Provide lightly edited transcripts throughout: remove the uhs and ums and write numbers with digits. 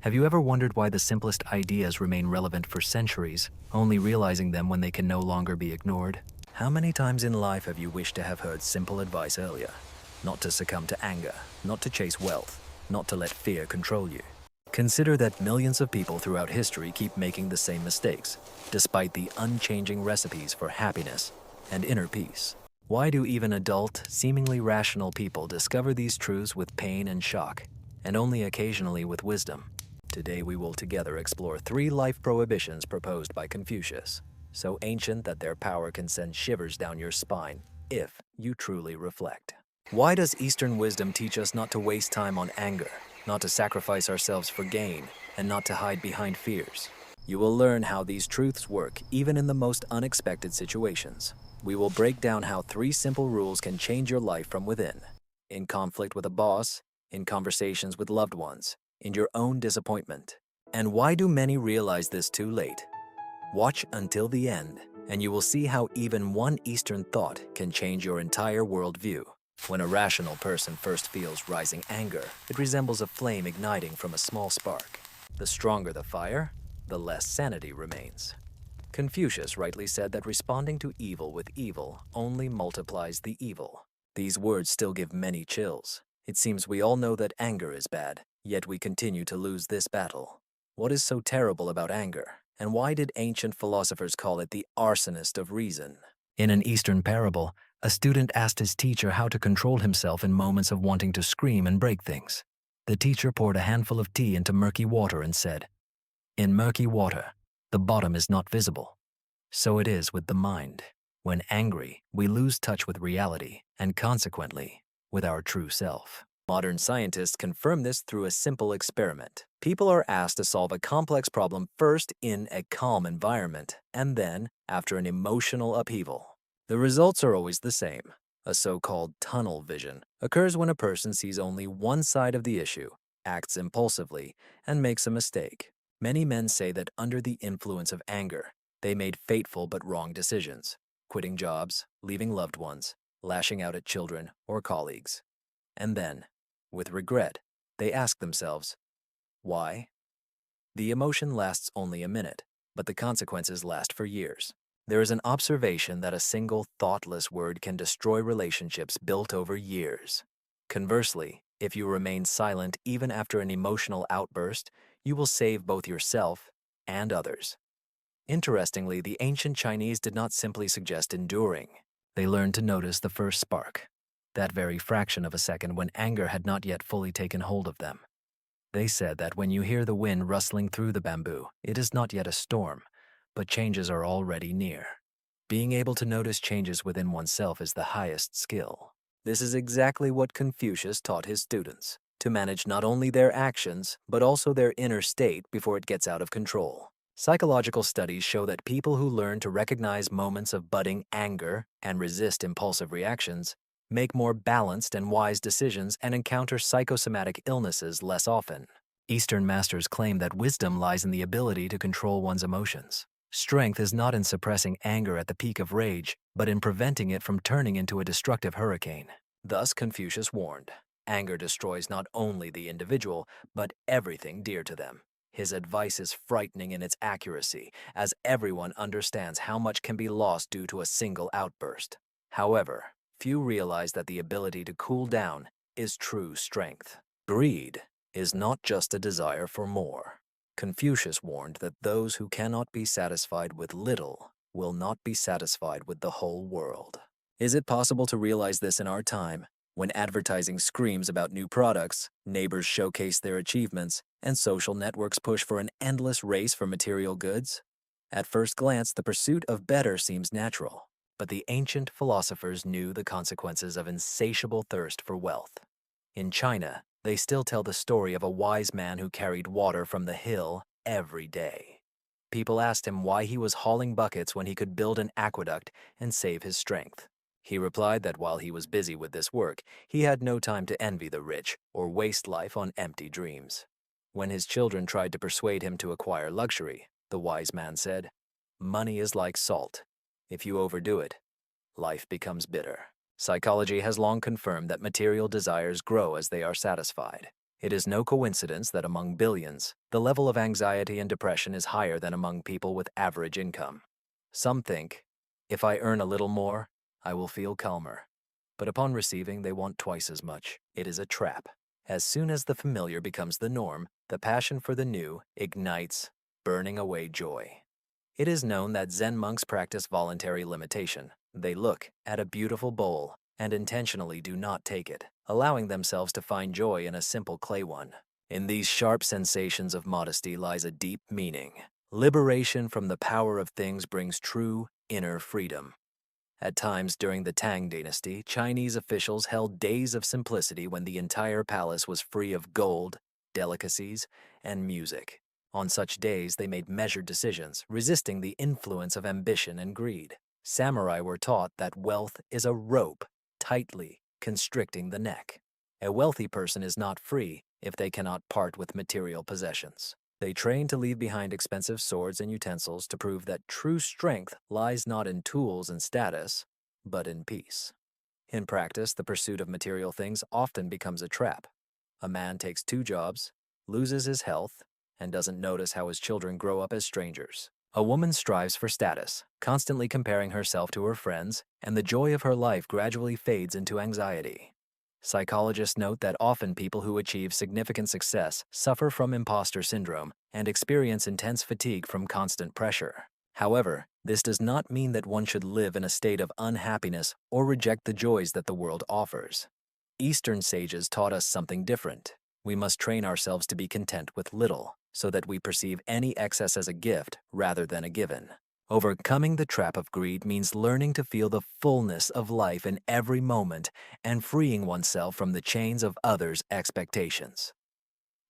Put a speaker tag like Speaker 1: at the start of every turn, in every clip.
Speaker 1: Have you ever wondered why the simplest ideas remain relevant for centuries, only realizing them when they can no longer be ignored? How many times in life have you wished to have heard simple advice earlier? Not to succumb to anger, not to chase wealth, not to let fear control you. Consider that millions of people throughout history keep making the same mistakes, despite the unchanging recipes for happiness and inner peace. Why do even adult, seemingly rational people discover these truths with pain and shock, and only occasionally with wisdom? Today we will together explore 3 life prohibitions proposed by Confucius, so ancient that their power can send shivers down your spine if you truly reflect. Why does Eastern wisdom teach us not to waste time on anger, not to sacrifice ourselves for gain, and not to hide behind fears? You will learn how these truths work even in the most unexpected situations. We will break down how 3 simple rules can change your life from within. In conflict with a boss, in conversations with loved ones, in your own disappointment. And why do many realize this too late? Watch until the end, and you will see how even one Eastern thought can change your entire worldview. When a rational person first feels rising anger, it resembles a flame igniting from a small spark. The stronger the fire, the less sanity remains. Confucius rightly said that responding to evil with evil only multiplies the evil. These words still give many chills. It seems we all know that anger is bad, yet we continue to lose this battle. What is so terrible about anger, and why did ancient philosophers call it the arsonist of reason? In an Eastern parable, a student asked his teacher how to control himself in moments of wanting to scream and break things. The teacher poured a handful of tea into murky water and said, "In murky water, the bottom is not visible. So it is with the mind. When angry, we lose touch with reality and consequently, with our true self." Modern scientists confirm this through a simple experiment. People are asked to solve a complex problem first in a calm environment and then after an emotional upheaval. The results are always the same. A so-called tunnel vision occurs when a person sees only one side of the issue, acts impulsively, and makes a mistake. Many men say that under the influence of anger, they made fateful but wrong decisions, quitting jobs, leaving loved ones, lashing out at children or colleagues. And then, with regret, they ask themselves, why? The emotion lasts only a minute, but the consequences last for years. There is an observation that a single thoughtless word can destroy relationships built over years. Conversely, if you remain silent even after an emotional outburst, you will save both yourself and others. Interestingly, the ancient Chinese did not simply suggest enduring. They learned to notice the first spark, that very fraction of a second when anger had not yet fully taken hold of them. They said that when you hear the wind rustling through the bamboo, it is not yet a storm, but changes are already near. Being able to notice changes within oneself is the highest skill. This is exactly what Confucius taught his students, to manage not only their actions, but also their inner state before it gets out of control. Psychological studies show that people who learn to recognize moments of budding anger and resist impulsive reactions make more balanced and wise decisions and encounter psychosomatic illnesses less often. Eastern masters claim that wisdom lies in the ability to control one's emotions. Strength is not in suppressing anger at the peak of rage, but in preventing it from turning into a destructive hurricane. Thus, Confucius warned, anger destroys not only the individual, but everything dear to them. His advice is frightening in its accuracy, as everyone understands how much can be lost due to a single outburst. However, few realize that the ability to cool down is true strength. Greed is not just a desire for more. Confucius warned that those who cannot be satisfied with little will not be satisfied with the whole world. Is it possible to realize this in our time, when advertising screams about new products, neighbors showcase their achievements, and social networks push for an endless race for material goods? At first glance, the pursuit of better seems natural, but the ancient philosophers knew the consequences of insatiable thirst for wealth. In China, they still tell the story of a wise man who carried water from the hill every day. People asked him why he was hauling buckets when he could build an aqueduct and save his strength. He replied that while he was busy with this work, he had no time to envy the rich or waste life on empty dreams. When his children tried to persuade him to acquire luxury, the wise man said, "Money is like salt. If you overdo it, life becomes bitter." Psychology has long confirmed that material desires grow as they are satisfied. It is no coincidence that among billions, the level of anxiety and depression is higher than among people with average income. Some think, if I earn a little more, I will feel calmer. But upon receiving, they want twice as much. It is a trap. As soon as the familiar becomes the norm, the passion for the new ignites, burning away joy. It is known that Zen monks practice voluntary limitation. They look at a beautiful bowl and intentionally do not take it, allowing themselves to find joy in a simple clay one. In these sharp sensations of modesty lies a deep meaning. Liberation from the power of things brings true inner freedom. At times during the Tang dynasty, Chinese officials held days of simplicity when the entire palace was free of gold, delicacies, and music. On such days, they made measured decisions, resisting the influence of ambition and greed. Samurai were taught that wealth is a rope tightly constricting the neck. A wealthy person is not free if they cannot part with material possessions. They train to leave behind expensive swords and utensils to prove that true strength lies not in tools and status, but in peace. In practice, the pursuit of material things often becomes a trap. A man takes 2 jobs, loses his health, and doesn't notice how his children grow up as strangers. A woman strives for status, constantly comparing herself to her friends, and the joy of her life gradually fades into anxiety. Psychologists note that often people who achieve significant success suffer from imposter syndrome and experience intense fatigue from constant pressure. However, this does not mean that one should live in a state of unhappiness or reject the joys that the world offers. Eastern sages taught us something different. We must train ourselves to be content with little, so that we perceive any excess as a gift rather than a given. Overcoming the trap of greed means learning to feel the fullness of life in every moment and freeing oneself from the chains of others' expectations.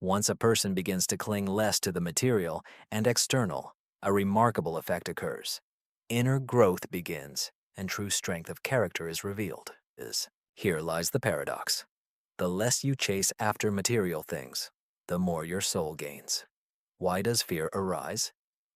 Speaker 1: Once a person begins to cling less to the material and external, a remarkable effect occurs. Inner growth begins, and true strength of character is revealed. Here lies the paradox. The less you chase after material things, the more your soul gains. Why does fear arise?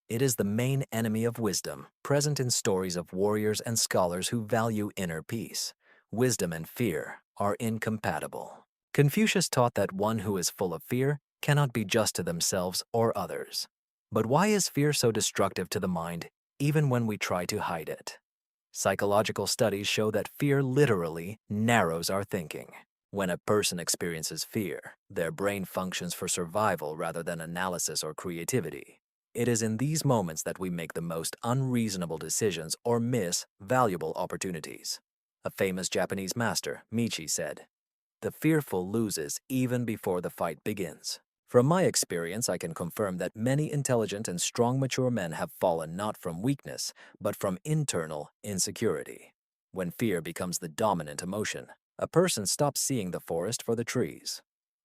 Speaker 1: It is the main enemy of wisdom, present in stories of warriors and scholars who value inner peace. Wisdom and fear are incompatible. Confucius taught that one who is full of fear cannot be just to themselves or others. But why is fear so destructive to the mind, even when we try to hide it? Psychological studies show that fear literally narrows our thinking. When a person experiences fear, their brain functions for survival rather than analysis or creativity. It is in these moments that we make the most unreasonable decisions or miss valuable opportunities. A famous Japanese master, Michi, said, "The fearful loses even before the fight begins." From my experience, I can confirm that many intelligent and strong mature men have fallen not from weakness, but from internal insecurity. When fear becomes the dominant emotion, a person stops seeing the forest for the trees.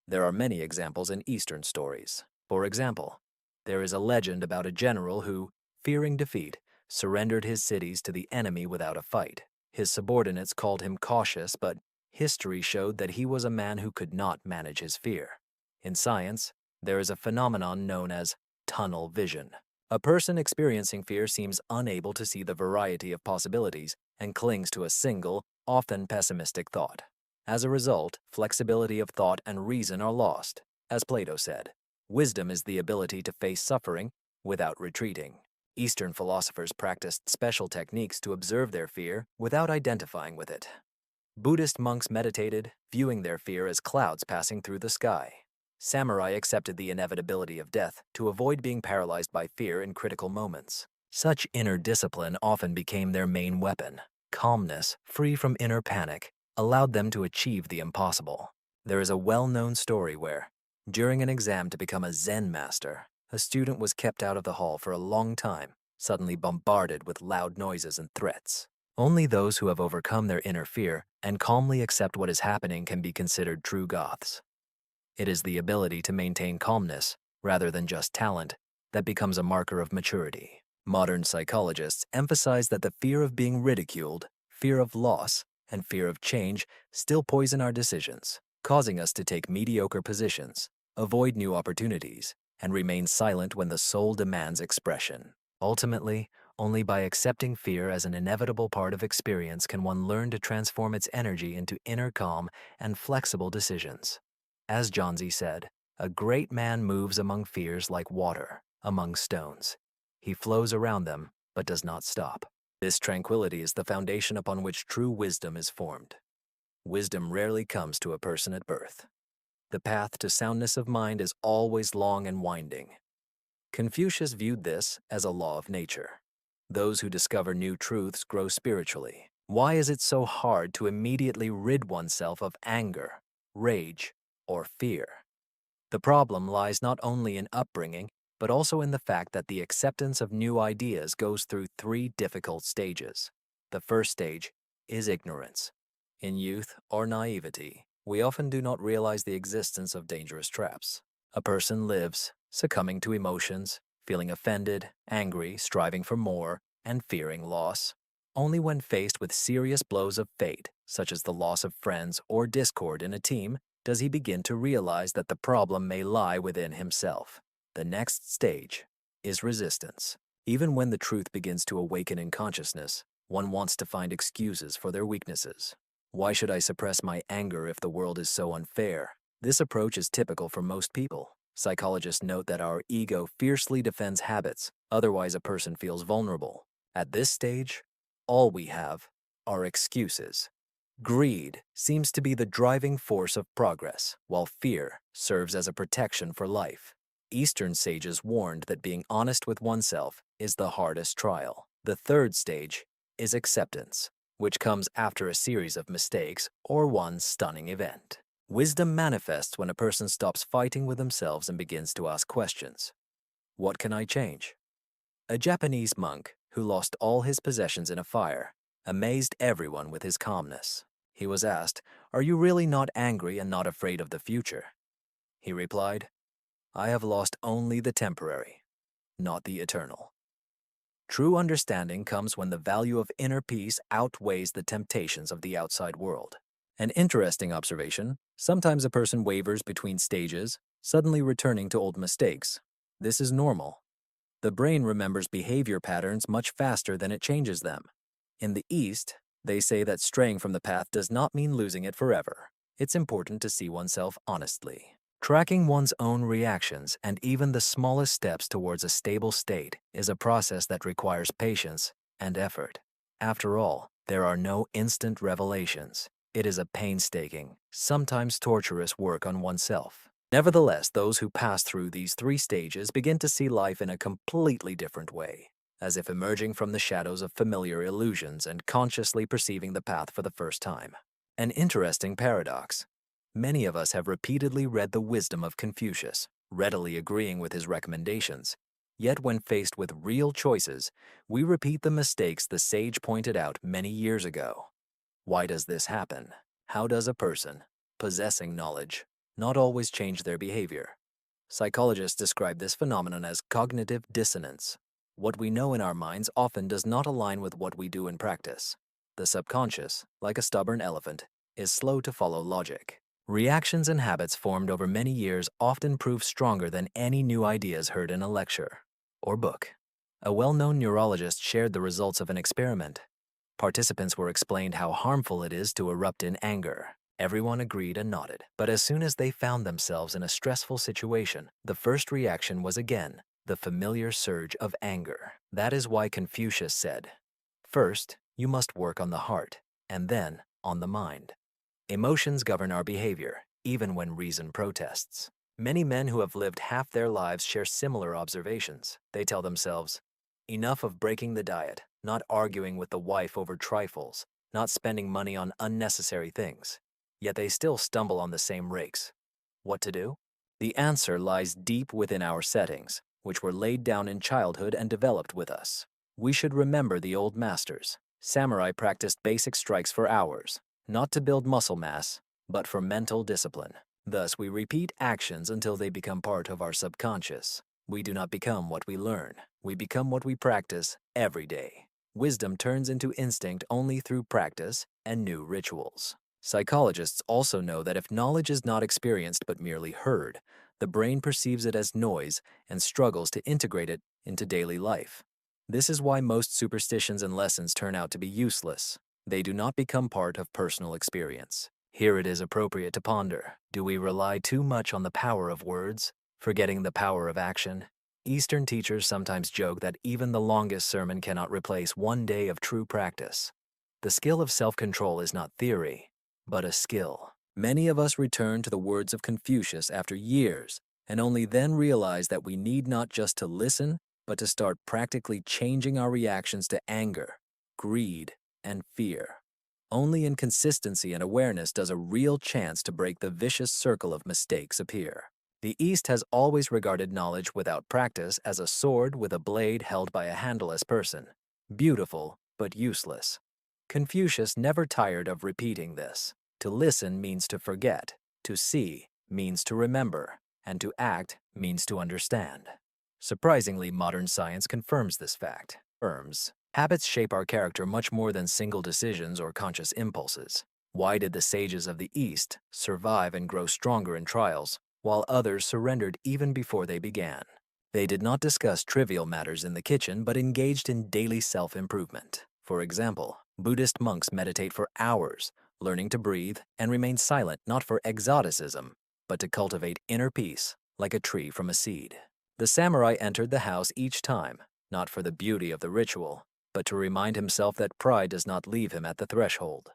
Speaker 1: There are many examples in Eastern stories. For example, there is a legend about a general who, fearing defeat, surrendered his cities to the enemy without a fight. His subordinates called him cautious, but history showed that he was a man who could not manage his fear. In science, there is a phenomenon known as tunnel vision. A person experiencing fear seems unable to see the variety of possibilities and clings to a single, often pessimistic thought. As a result, flexibility of thought and reason are lost. As Plato said, wisdom is the ability to face suffering without retreating. Eastern philosophers practiced special techniques to observe their fear without identifying with it. Buddhist monks meditated, viewing their fear as clouds passing through the sky. Samurai accepted the inevitability of death to avoid being paralyzed by fear in critical moments. Such inner discipline often became their main weapon. Calmness, free from inner panic, allowed them to achieve the impossible. There is a well-known story where, during an exam to become a Zen master, a student was kept out of the hall for a long time, suddenly bombarded with loud noises and threats. Only those who have overcome their inner fear and calmly accept what is happening can be considered true Goths. It is the ability to maintain calmness, rather than just talent, that becomes a marker of maturity. Modern psychologists emphasize that the fear of being ridiculed, fear of loss, and fear of change still poison our decisions, causing us to take mediocre positions, avoid new opportunities, and remain silent when the soul demands expression. Ultimately, only by accepting fear as an inevitable part of experience can one learn to transform its energy into inner calm and flexible decisions. As Johnsy said, a great man moves among fears like water among stones. He flows around them, but does not stop. This tranquility is the foundation upon which true wisdom is formed. Wisdom rarely comes to a person at birth. The path to soundness of mind is always long and winding. Confucius viewed this as a law of nature. Those who discover new truths grow spiritually. Why is it so hard to immediately rid oneself of anger, rage, or fear? The problem lies not only in upbringing, but also in the fact that the acceptance of new ideas goes through three difficult stages. The first stage is ignorance. In youth or naivety, we often do not realize the existence of dangerous traps. A person lives, succumbing to emotions, feeling offended, angry, striving for more, and fearing loss. Only when faced with serious blows of fate, such as the loss of friends or discord in a team, does he begin to realize that the problem may lie within himself. The next stage is resistance. Even when the truth begins to awaken in consciousness, one wants to find excuses for their weaknesses. Why should I suppress my anger if the world is so unfair? This approach is typical for most people. Psychologists note that our ego fiercely defends habits, otherwise a person feels vulnerable. At this stage, all we have are excuses. Greed seems to be the driving force of progress, while fear serves as a protection for life. Eastern sages warned that being honest with oneself is the hardest trial. The third stage is acceptance, which comes after a series of mistakes or one stunning event. Wisdom manifests when a person stops fighting with themselves and begins to ask questions. What can I change? A Japanese monk who lost all his possessions in a fire amazed everyone with his calmness. He was asked, "Are you really not angry and not afraid of the future?" He replied, "I have lost only the temporary, not the eternal." True understanding comes when the value of inner peace outweighs the temptations of the outside world. An interesting observation, sometimes a person wavers between stages, suddenly returning to old mistakes. This is normal. The brain remembers behavior patterns much faster than it changes them. In the East, they say that straying from the path does not mean losing it forever. It's important to see oneself honestly. Tracking one's own reactions and even the smallest steps towards a stable state is a process that requires patience and effort. After all, there are no instant revelations. It is a painstaking, sometimes torturous work on oneself. Nevertheless, those who pass through these three stages begin to see life in a completely different way, as if emerging from the shadows of familiar illusions and consciously perceiving the path for the first time. An interesting paradox. Many of us have repeatedly read the wisdom of Confucius, readily agreeing with his recommendations. Yet when faced with real choices, we repeat the mistakes the sage pointed out many years ago. Why does this happen? How does a person, possessing knowledge, not always change their behavior? Psychologists describe this phenomenon as cognitive dissonance. What we know in our minds often does not align with what we do in practice. The subconscious, like a stubborn elephant, is slow to follow logic. Reactions and habits formed over many years often prove stronger than any new ideas heard in a lecture or book. A well-known neurologist shared the results of an experiment. Participants were explained how harmful it is to erupt in anger. Everyone agreed and nodded, but as soon as they found themselves in a stressful situation, the first reaction was again the familiar surge of anger. That is why Confucius said, "First, you must work on the heart, and then on the mind." Emotions govern our behavior, even when reason protests. Many men who have lived half their lives share similar observations. They tell themselves, "Enough of breaking the diet, not arguing with the wife over trifles, not spending money on unnecessary things." Yet they still stumble on the same rakes. What to do? The answer lies deep within our settings, which were laid down in childhood and developed with us. We should remember the old masters. Samurai practiced basic strikes for hours, not to build muscle mass, but for mental discipline. Thus, we repeat actions until they become part of our subconscious. We do not become what we learn. We become what we practice every day. Wisdom turns into instinct only through practice and new rituals. Psychologists also know that if knowledge is not experienced but merely heard, the brain perceives it as noise and struggles to integrate it into daily life. This is why most superstitions and lessons turn out to be useless. They do not become part of personal experience. Here it is appropriate to ponder. Do we rely too much on the power of words, forgetting the power of action? Eastern teachers sometimes joke that even the longest sermon cannot replace one day of true practice. The skill of self-control is not theory, but a skill. Many of us return to the words of Confucius after years and only then realize that we need not just to listen, but to start practically changing our reactions to anger, greed, and fear. Only in consistency and awareness does a real chance to break the vicious circle of mistakes appear. The East has always regarded knowledge without practice as a sword with a blade held by a handleless person, beautiful but useless. Confucius never tired of repeating this. To listen means to forget, to see means to remember, and to act means to understand. Surprisingly, modern science confirms this fact. Habits shape our character much more than single decisions or conscious impulses. Why did the sages of the East survive and grow stronger in trials, while others surrendered even before they began? They did not discuss trivial matters in the kitchen, but engaged in daily self-improvement. For example, Buddhist monks meditate for hours, learning to breathe and remain silent not for exoticism, but to cultivate inner peace, like a tree from a seed. The samurai entered the house each time, not for the beauty of the ritual, but to remind himself that pride does not leave him at the threshold.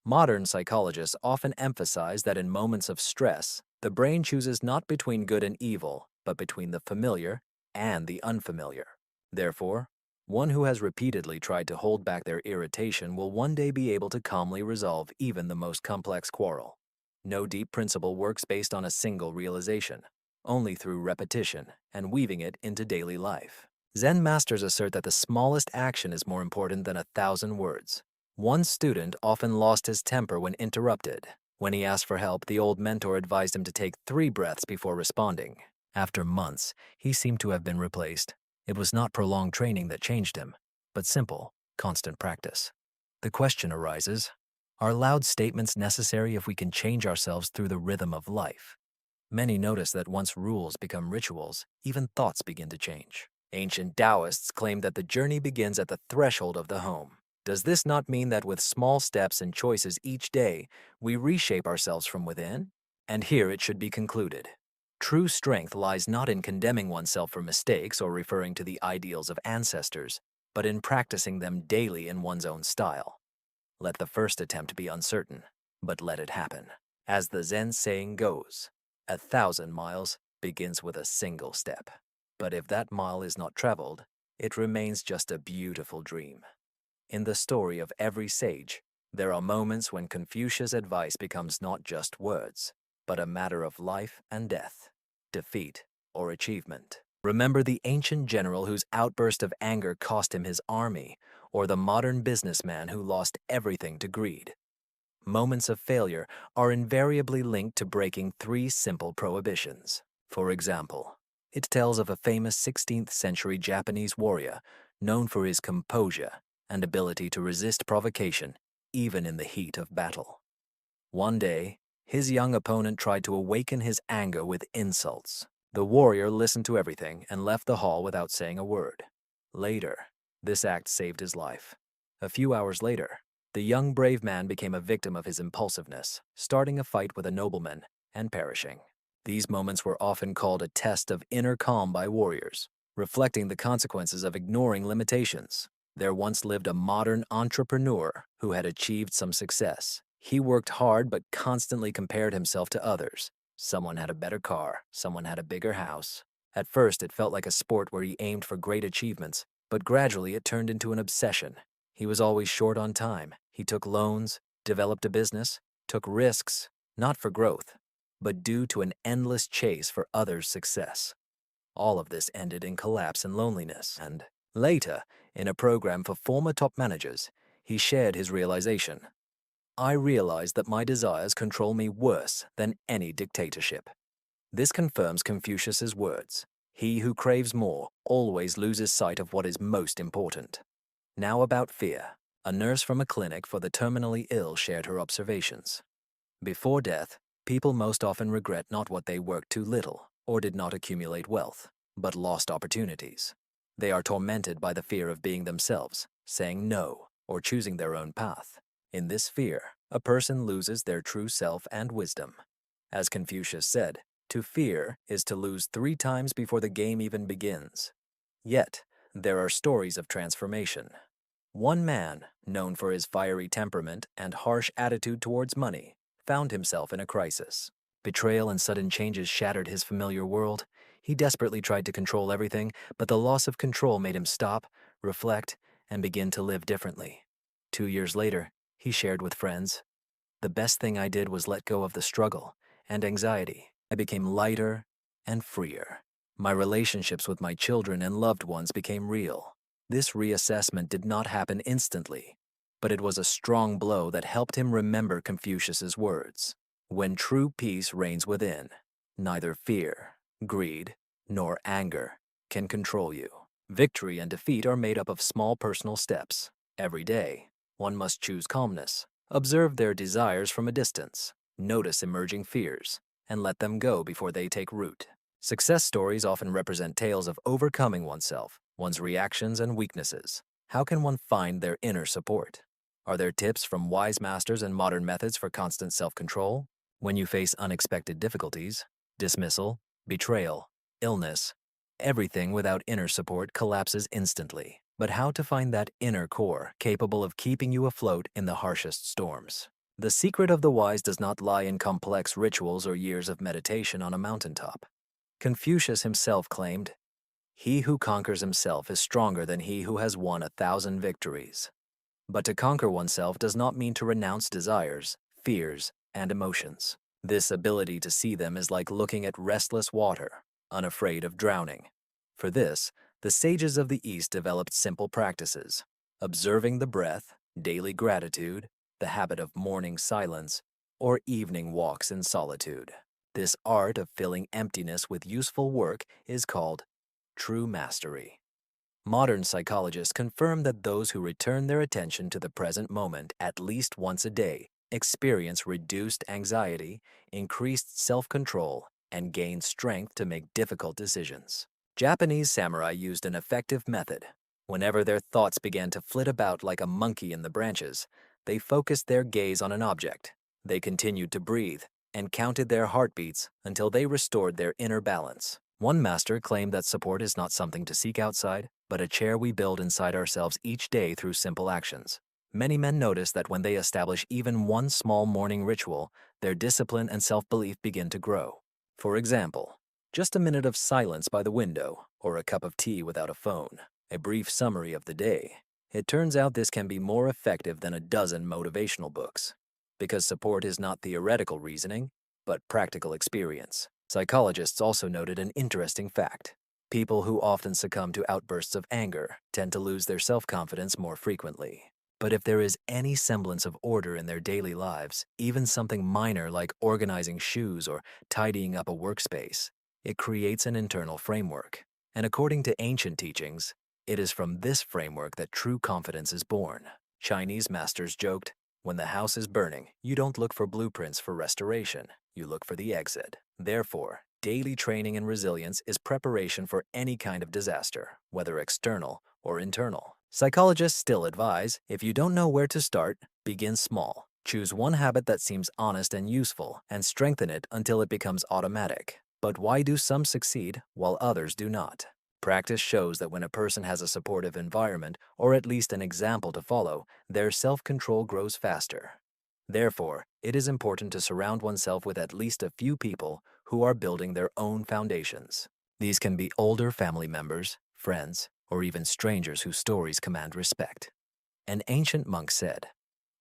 Speaker 1: Modern psychologists often emphasize that in moments of stress, the brain chooses not between good and evil, but between the familiar and the unfamiliar. Therefore, one who has repeatedly tried to hold back their irritation will one day be able to calmly resolve even the most complex quarrel. No deep principle works based on a single realization, only through repetition and weaving it into daily life. Zen masters assert that the smallest action is more important than 1,000 words. One student often lost his temper when interrupted. When he asked for help, the old mentor advised him to take 3 breaths before responding. After months, he seemed to have been replaced. It was not prolonged training that changed him, but simple, constant practice. The question arises, are loud statements necessary if we can change ourselves through the rhythm of life? Many notice that once rules become rituals, even thoughts begin to change. Ancient Taoists claim that the journey begins at the threshold of the home. Does this not mean that with small steps and choices each day, we reshape ourselves from within? And here it should be concluded. True strength lies not in condemning oneself for mistakes or referring to the ideals of ancestors, but in practicing them daily in one's own style. Let the first attempt be uncertain, but let it happen. As the Zen saying goes, 1,000 miles begins with a single step. But if that mile is not traveled, it remains just a beautiful dream. In the story of every sage, there are moments when Confucius' advice becomes not just words, but a matter of life and death, defeat or achievement. Remember the ancient general whose outburst of anger cost him his army, or the modern businessman who lost everything to greed. Moments of failure are invariably linked to breaking 3 simple prohibitions. For example, it tells of a famous 16th century Japanese warrior known for his composure and ability to resist provocation even in the heat of battle. One day, his young opponent tried to awaken his anger with insults. The warrior listened to everything and left the hall without saying a word. Later, this act saved his life. A few hours later, the young brave man became a victim of his impulsiveness, starting a fight with a nobleman and perishing. These moments were often called a test of inner calm by warriors, reflecting the consequences of ignoring limitations. There once lived a modern entrepreneur who had achieved some success. He worked hard but constantly compared himself to others. Someone had a better car, someone had a bigger house. At first, it felt like a sport where he aimed for great achievements, but gradually it turned into an obsession. He was always short on time. He took loans, developed a business, took risks, not for growth, but due to an endless chase for others' success. All of this ended in collapse and loneliness, and later, in a program for former top managers, he shared his realization. I realized that my desires control me worse than any dictatorship. This confirms Confucius's words. He who craves more always loses sight of what is most important. Now about fear. A nurse from a clinic for the terminally ill shared her observations. Before death, people most often regret not what they worked too little or did not accumulate wealth, but lost opportunities. They are tormented by the fear of being themselves, saying no, or choosing their own path. In this fear, a person loses their true self and wisdom. As Confucius said, to fear is to lose 3 times before the game even begins. Yet, there are stories of transformation. One man, known for his fiery temperament and harsh attitude towards money, found himself in a crisis. Betrayal and sudden changes shattered his familiar world. He desperately tried to control everything, but the loss of control made him stop, reflect, and begin to live differently. 2 years later, he shared with friends, "The best thing I did was let go of the struggle and anxiety. I became lighter and freer. My relationships with my children and loved ones became real." This reassessment did not happen instantly, but it was a strong blow that helped him remember Confucius's words. When true peace reigns within, neither fear, greed, nor anger can control you. Victory and defeat are made up of small personal steps. Every day, one must choose calmness, observe their desires from a distance, notice emerging fears, and let them go before they take root. Success stories often represent tales of overcoming oneself, one's reactions and weaknesses. How can one find their inner support? Are there tips from wise masters and modern methods for constant self-control? When you face unexpected difficulties, dismissal, betrayal, illness, everything without inner support collapses instantly. But how to find that inner core capable of keeping you afloat in the harshest storms? The secret of the wise does not lie in complex rituals or years of meditation on a mountaintop. Confucius himself claimed, "He who conquers himself is stronger than he who has won 1,000 victories." But to conquer oneself does not mean to renounce desires, fears, and emotions. This ability to see them is like looking at restless water, unafraid of drowning. For this, the sages of the East developed simple practices: observing the breath, daily gratitude, the habit of morning silence, or evening walks in solitude. This art of filling emptiness with useful work is called true mastery. Modern psychologists confirm that those who return their attention to the present moment at least once a day experience reduced anxiety, increased self-control, and gain strength to make difficult decisions. Japanese samurai used an effective method. Whenever their thoughts began to flit about like a monkey in the branches, they focused their gaze on an object. They continued to breathe and counted their heartbeats until they restored their inner balance. One master claimed that support is not something to seek outside, but a chair we build inside ourselves each day through simple actions. Many men notice that when they establish even one small morning ritual, their discipline and self-belief begin to grow. For example, just a minute of silence by the window or a cup of tea without a phone, a brief summary of the day. It turns out this can be more effective than a dozen motivational books, because support is not theoretical reasoning, but practical experience. Psychologists also noted an interesting fact. People who often succumb to outbursts of anger tend to lose their self-confidence more frequently. But if there is any semblance of order in their daily lives, even something minor like organizing shoes or tidying up a workspace, it creates an internal framework. And according to ancient teachings, it is from this framework that true confidence is born. Chinese masters joked, "When the house is burning, you don't look for blueprints for restoration, you look for the exit." Therefore, daily training in resilience is preparation for any kind of disaster, whether external or internal. Psychologists still advise, if you don't know where to start, begin small. Choose one habit that seems honest and useful, and strengthen it until it becomes automatic. But why do some succeed while others do not? Practice shows that when a person has a supportive environment, or at least an example to follow, their self-control grows faster. Therefore, it is important to surround oneself with at least a few people who are building their own foundations. These can be older family members, friends, or even strangers whose stories command respect. An ancient monk said,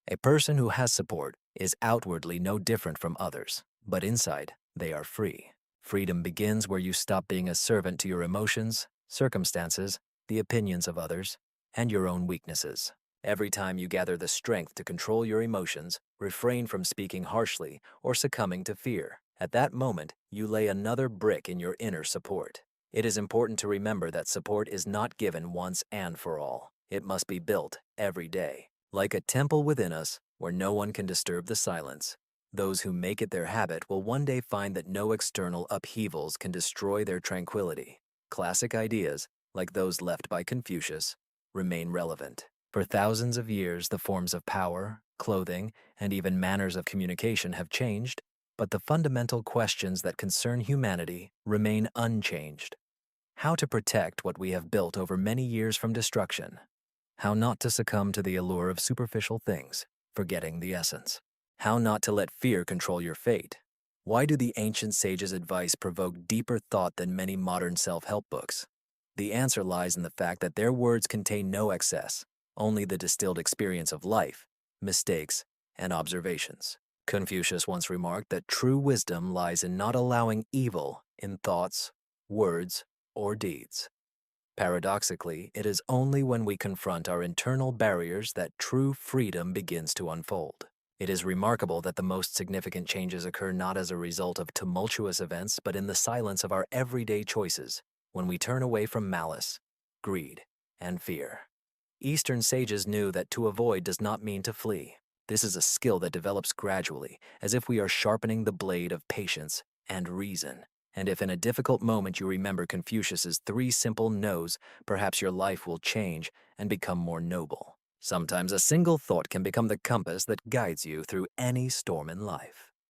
Speaker 1: "A person who has support is outwardly no different from others, but inside they are free." Freedom begins where you stop being a servant to your emotions, circumstances, the opinions of others, and your own weaknesses. Every time you gather the strength to control your emotions, refrain from speaking harshly or succumbing to fear, at that moment, you lay another brick in your inner support. It is important to remember that support is not given once and for all. It must be built every day. Like a temple within us, where no one can disturb the silence, those who make it their habit will one day find that no external upheavals can destroy their tranquility. Classic ideas, like those left by Confucius, remain relevant. For thousands of years, the forms of power, clothing, and even manners of communication have changed, but the fundamental questions that concern humanity remain unchanged. How to protect what we have built over many years from destruction. How not to succumb to the allure of superficial things, forgetting the essence. How not to let fear control your fate. Why do the ancient sages' advice provoke deeper thought than many modern self-help books? The answer lies in the fact that their words contain no excess, only the distilled experience of life, mistakes, and observations. Confucius once remarked that true wisdom lies in not allowing evil in thoughts, words, or deeds. Paradoxically, it is only when we confront our internal barriers that true freedom begins to unfold. It is remarkable that the most significant changes occur not as a result of tumultuous events, but in the silence of our everyday choices, when we turn away from malice, greed, and fear. Eastern sages knew that to avoid does not mean to flee. This is a skill that develops gradually, as if we are sharpening the blade of patience and reason. And if in a difficult moment you remember Confucius's 3 simple no's, perhaps your life will change and become more noble. Sometimes a single thought can become the compass that guides you through any storm in life.